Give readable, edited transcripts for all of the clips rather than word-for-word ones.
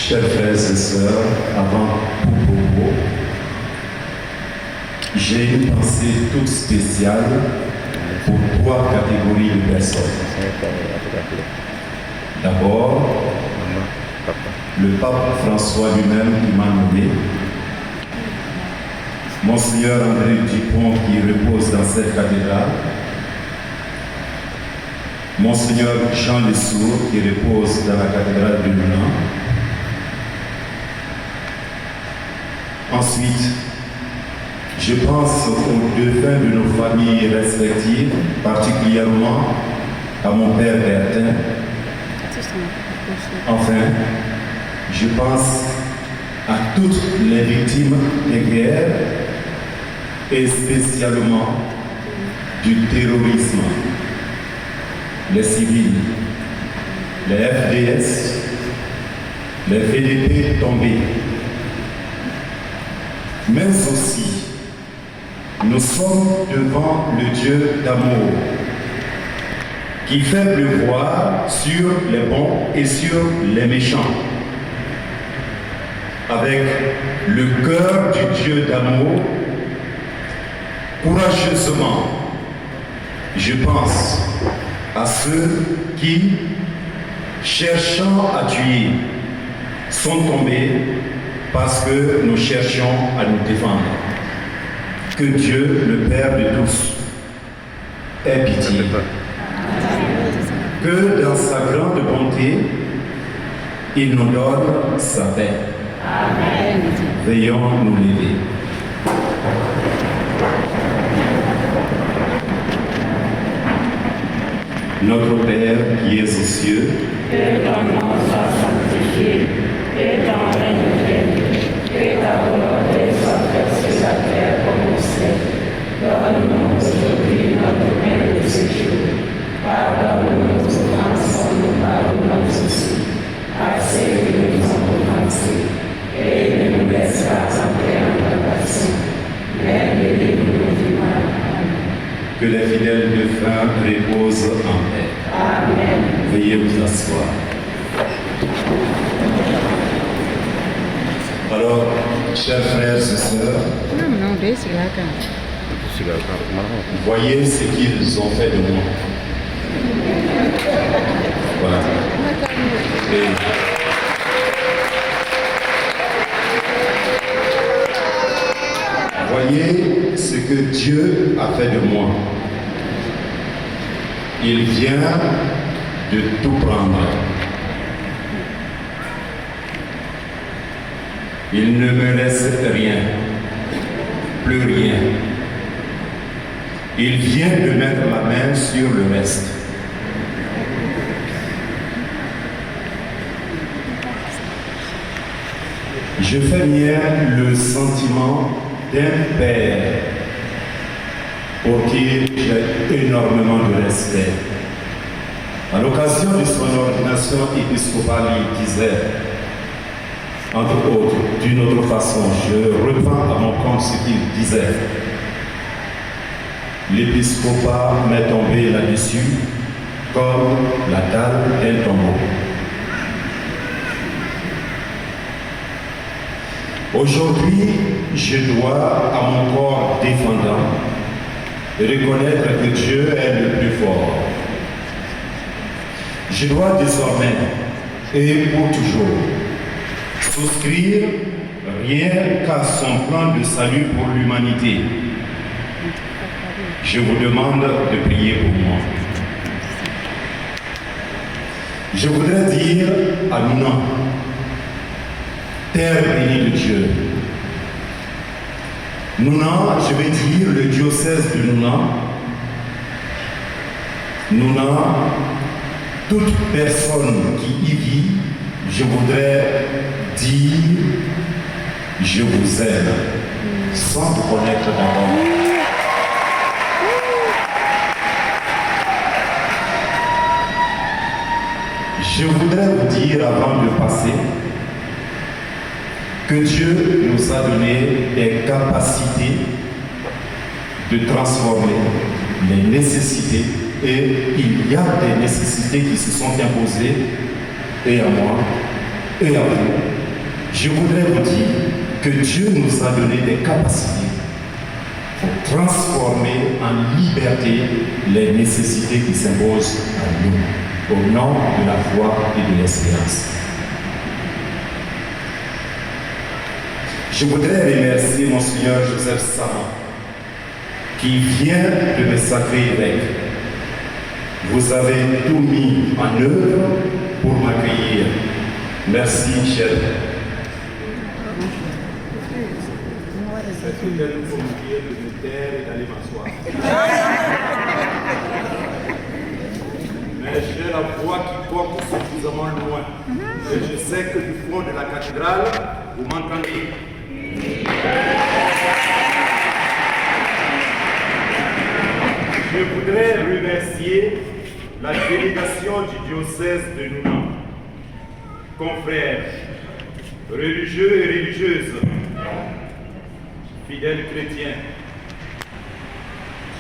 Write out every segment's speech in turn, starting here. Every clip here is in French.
Chers frères et sœurs, avant Poupopo, j'ai une pensée toute spéciale pour 3 catégories de personnes. D'abord, le pape François lui-même qui m'a nommé, Monseigneur André Dupont qui repose dans cette cathédrale, Monseigneur Jean Lessour qui repose dans la cathédrale de Luna. Ensuite, je pense aux défunts de nos familles respectives, particulièrement à mon père Bertin. Enfin, je pense à toutes les victimes des guerres et spécialement du terrorisme, les civils, les FDS, les VDP tombés. Mais aussi, nous sommes devant le Dieu d'amour qui fait pleuvoir sur les bons et sur les méchants. Avec le cœur du Dieu d'amour, courageusement, je pense à ceux qui, cherchant à tuer, sont tombés parce que nous cherchions à nous défendre. Que Dieu, le Père de tous, ait pitié. Que dans sa grande bonté, il nous donne sa paix. Amen. Veillons nous lever. Notre Père qui es aux cieux, que ton nom soit sanctifié, que ton règne vienne, que ta volonté soit faite sur la terre comme au ciel. Donne-nous aujourd'hui notre pain de ce jour. Pardonne-nous nos offenses comme nous pardonnons aussi. Accepte que nous sommes offensés, et ne nous laisse pas entrer en tentation, mais délivre-nous du mal. que les fidèles défunts reposent en paix. Amen. Veuillez vous asseoir. Alors, chers frères et sœurs, voyez ce qu'ils ont fait de moi. Voilà. Et voyez ce que Dieu a fait de moi. Il vient de tout prendre. Il ne me laisse rien, plus rien. Il vient de mettre la main sur le reste. Je fais mien le sentiment d'un père pour qui j'ai énormément de respect. À l'occasion de son ordination épiscopale, il disait, entre autres, d'une autre façon, je reprends à mon compte ce qu'il disait. L'épiscopat m'est tombé là-dessus comme la dalle d'un tombeau. Aujourd'hui, je dois à mon corps défendant reconnaître que Dieu est le plus fort. Je dois désormais et pour toujours souscrire rien qu'à son plan de salut pour l'humanité. Je vous demande de prier pour moi. Je voudrais dire à Luna, terre bénie de Dieu. Luna, je vais dire le diocèse de Luna. Luna, toute personne qui y vit, je voudrais dire, je vous aime, sans vous connaître d'abord. Je voudrais vous dire avant de passer que Dieu nous a donné des capacités de transformer les nécessités, et il y a des nécessités qui se sont imposées et à moi et à vous Je voudrais vous dire que Dieu nous a donné des capacités pour transformer en liberté les nécessités qui s'imposent à nous, au nom de la foi et de l'espérance. Je voudrais remercier Monseigneur Joseph Sama, qui vient de me sacrer évêque. Vous avez tout mis en œuvre pour m'accueillir. Merci, cher. Est-ce que quelqu'un peut me dire de me taire et d'aller m'asseoir? Mais j'ai la voix qui porte suffisamment loin. Et je sais que du fond de la cathédrale, vous m'entendez. Je voudrais remercier la délégation du diocèse de Nounan, confrères, religieux et religieuses, fidèles chrétiens.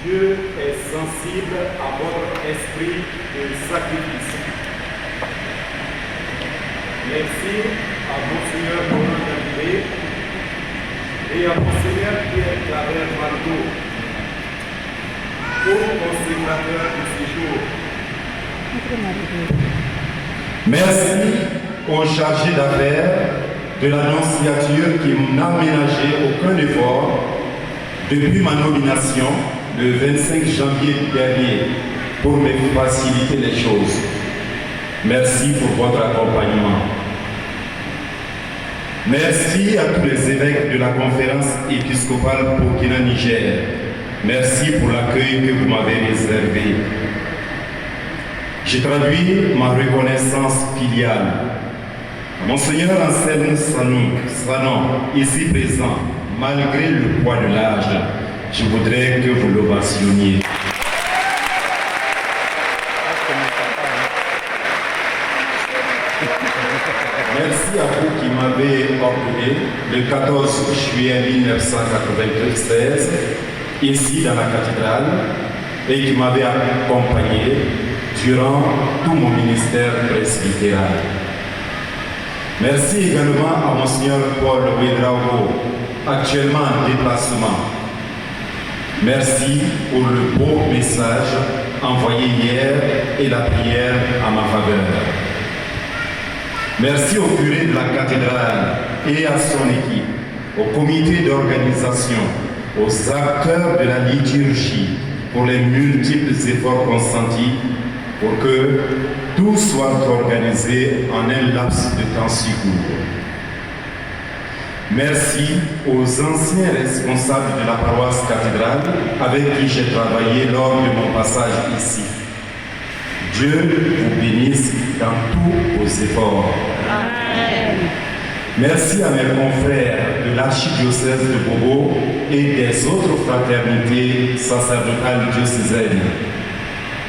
Dieu est sensible à votre esprit de sacrifice. Merci à Monseigneur Laurent David et à Monseigneur Pierre Claver Margot, co-consécrateur de ce jour. Merci aux chargés d'affaires de l'Annonciature qui n'ont ménagé aucun effort depuis ma nomination le 25 janvier dernier pour me faciliter les choses. Merci pour votre accompagnement. Merci à tous les évêques de la conférence épiscopale Burkina-Niger. Merci pour l'accueil que vous m'avez réservé. Je traduis ma reconnaissance filiale. Monseigneur Anselme Sanon, ici présent, malgré le poids de l'âge, je voudrais que vous l'ovationniez. Merci à vous qui m'avez ordonné le 14 juillet 1996, ici dans la cathédrale, et qui m'avez accompagné durant tout mon ministère presbytéral. Merci également à Monseigneur Paul Ouedraogo, actuellement en déplacement. Merci pour le beau message envoyé hier et la prière à ma faveur. Merci au curé de la cathédrale et à son équipe, au comité d'organisation, aux acteurs de la liturgie pour les multiples efforts consentis pour que tout soit organisé en un laps de temps si court. Merci aux anciens responsables de la paroisse cathédrale avec qui j'ai travaillé lors de mon passage ici. Dieu vous bénisse dans tous vos efforts. Amen. Merci à mes confrères de l'archidiocèse de Bobo et des autres fraternités sacerdotales diocésaines.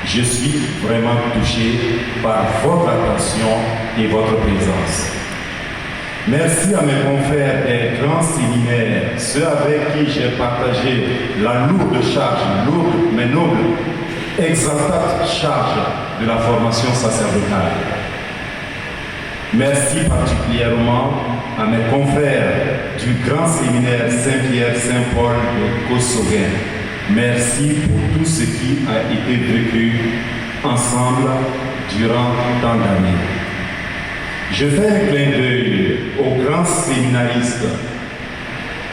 Je suis vraiment touché par votre attention et votre présence. Merci à mes confrères des grands séminaires, ceux avec qui j'ai partagé la lourde charge, lourde mais noble, exaltante charge de la formation sacerdotale. Merci particulièrement à mes confrères du grand séminaire Saint-Pierre-Saint-Paul de Kosogen. Merci pour tout ce qui a été vécu ensemble durant tant d'années. Je fais un clin d'œil aux grands séminaristes,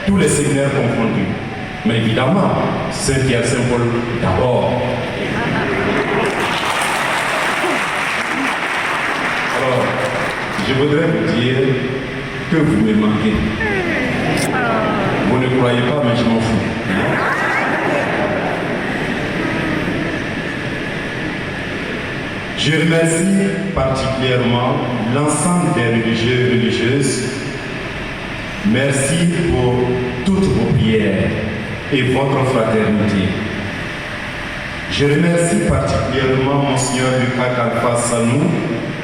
tous les séminaires confondus, mais évidemment, Saint-Pierre-Saint-Paul d'abord. Alors, je voudrais vous dire que vous me manquez. Vous ne croyez pas, mais je m'en fous. Je remercie particulièrement l'ensemble des religieux et religieuses. Merci pour toutes vos prières et votre fraternité. Je remercie particulièrement Monseigneur Lucas Alpha Sanou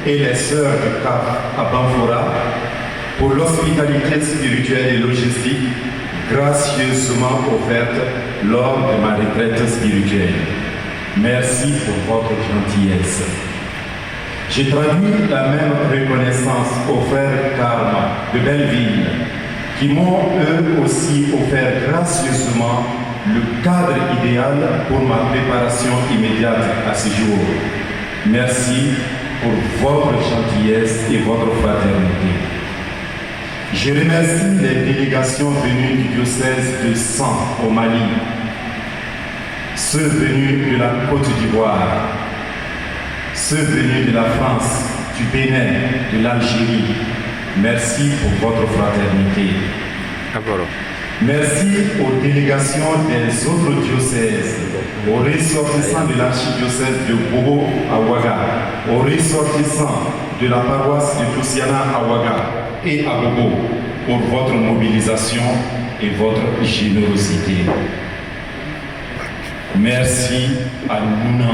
et les sœurs du CAF à Banfora pour l'hospitalité spirituelle et logistique gracieusement offerte lors de ma retraite spirituelle. Merci pour votre gentillesse. J'ai traduit la même reconnaissance aux frères Karma de Belleville, qui m'ont eux aussi offert gracieusement le cadre idéal pour ma préparation immédiate à ce jour. Merci pour votre gentillesse et votre fraternité. Je remercie les délégations venues du diocèse de San au Mali, ceux venus de la Côte d'Ivoire, ceux venus de la France, du Bénin, de l'Algérie. Merci pour votre fraternité. Merci aux délégations des autres diocèses, aux ressortissants de l'archidiocèse de Bobo à Ouaga, aux ressortissants de la paroisse de Toussiana à Ouaga et à Bobo pour votre mobilisation et votre générosité. Merci à Nouna,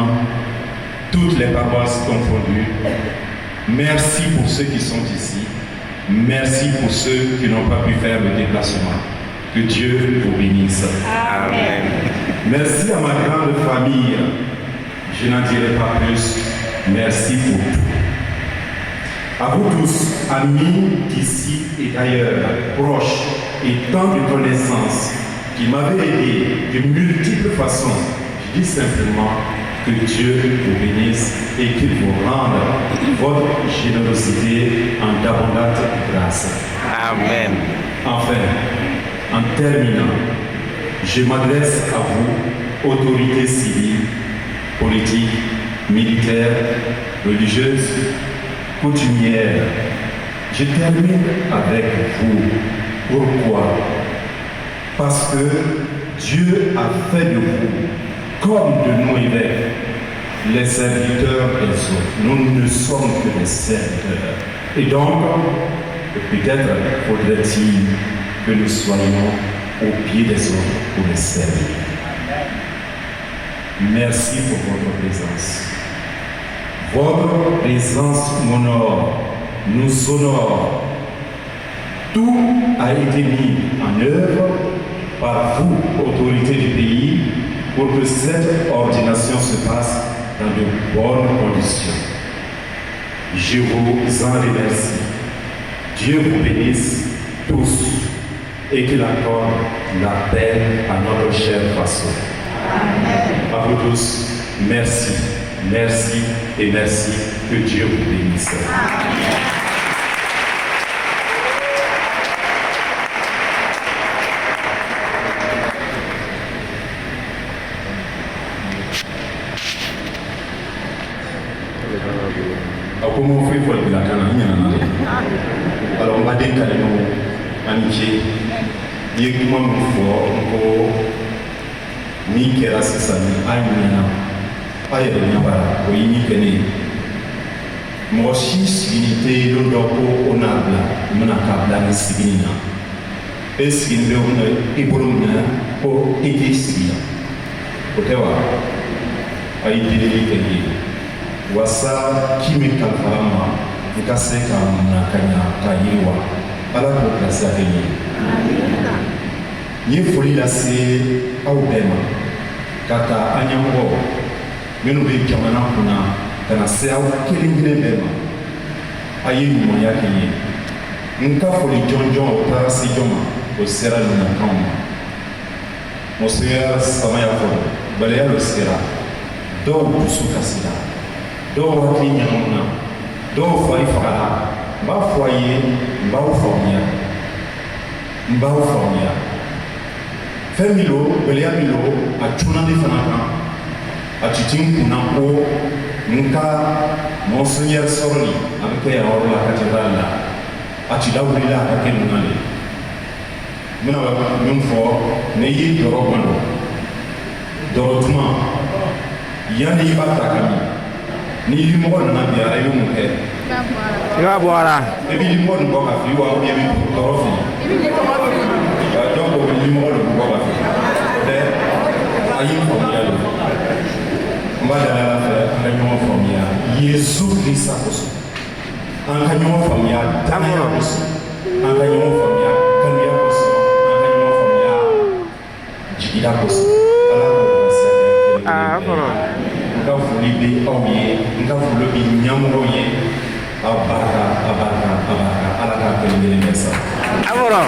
toutes les paroisses confondues. Merci pour ceux qui sont ici. Merci pour ceux qui n'ont pas pu faire le déplacement. Que Dieu vous bénisse. Amen. Merci à ma grande famille. Je n'en dirai pas plus. Merci pour tout. À vous tous, amis d'ici et d'ailleurs, proches et tant de connaissances qui m'avaient aidé de multiples façons, je dis simplement que Dieu vous bénisse et qu'il vous rende votre générosité en d'abondante grâce. Amen. Enfin, en terminant, je m'adresse à vous, autorités civiles, politiques, militaires, religieuses, coutumières. Je termine avec vous. Pourquoi? Parce que Dieu a fait de vous, comme de nos évêques, les serviteurs des autres. Nous ne sommes que des serviteurs. Et donc, peut-être faudrait-il que nous soyons au pied des autres pour les servir. Merci pour votre présence. Votre présence m'honore, nous honore. Tout a été mis en œuvre par vous, autorités du pays, pour que cette ordination se passe dans de bonnes conditions. Je vous en remercie. Dieu vous bénisse tous et qu'il accorde la paix à notre chère façon. À vous tous, merci, merci et merci. Que Dieu vous bénisse. Comment fait pour la canne? Alors, on va dire qu'elle est amitié. Il y a un moment où il y a un système, il y a un moi aussi, si je suis on a un signa. Et si nous avons un éboulon pour aider signa. Pour te voir, il y a des wasa kimi kalfama ukase kamna kanya kayiwa ala ko kasa kenyi ni foli la se awbema kata anyambo menu be jamana kuna kana se aw kelingire bema ayi mo yake yi nka foli jonjon o tarasi joma o sera na kama mo sera samaya fo bale ya lo sera do busu kasira dɔw hakili ɲamanw na dɔw fari fagala n b'a fɔ a ye n b'aw faamuya fɛn min don gɛlɛya min don a cunna ne fana kan a tun ti n kunna ko n ka monseigneur sɔrɔli a bɛ kɛ yan yɔrɔ la cathédrale la a tun lawulila a ka kɛ ninnu de n bɛna min fɔ ne y'i dɔrɔ kɔnɔ dɔrɔ tuma yanni i b'a ta ka min ni limɔgɔ nana bi ara i bɛ mun kɛ? I b'a bɔ a la. I bɛ limɔgɔ nin bɔ ka fili wa ou bien i bɛ tɔɔrɔ fili? Donc o bɛ limɔgɔ nin bɔ ka fili. Tɛ a y'i faamuya de. N b'a deli Ala fɛ an ka ɲɔgɔn faamuya Yesu Kirisa kosɔn. An ka ɲɔgɔn faamuya danaya kosɔn. An ka ɲɔgɔn faamuya kanuya kosɔn. An ka ɲɔgɔn faamuya jigida kosɔn. Ala k'o lase an ka kelen kelen bɛɛ. N ka foli bɛ aw ye, n ka foli bi ɲɛmɔgɔw ye a barika ala k'a kelen kɛ sa. Aboro.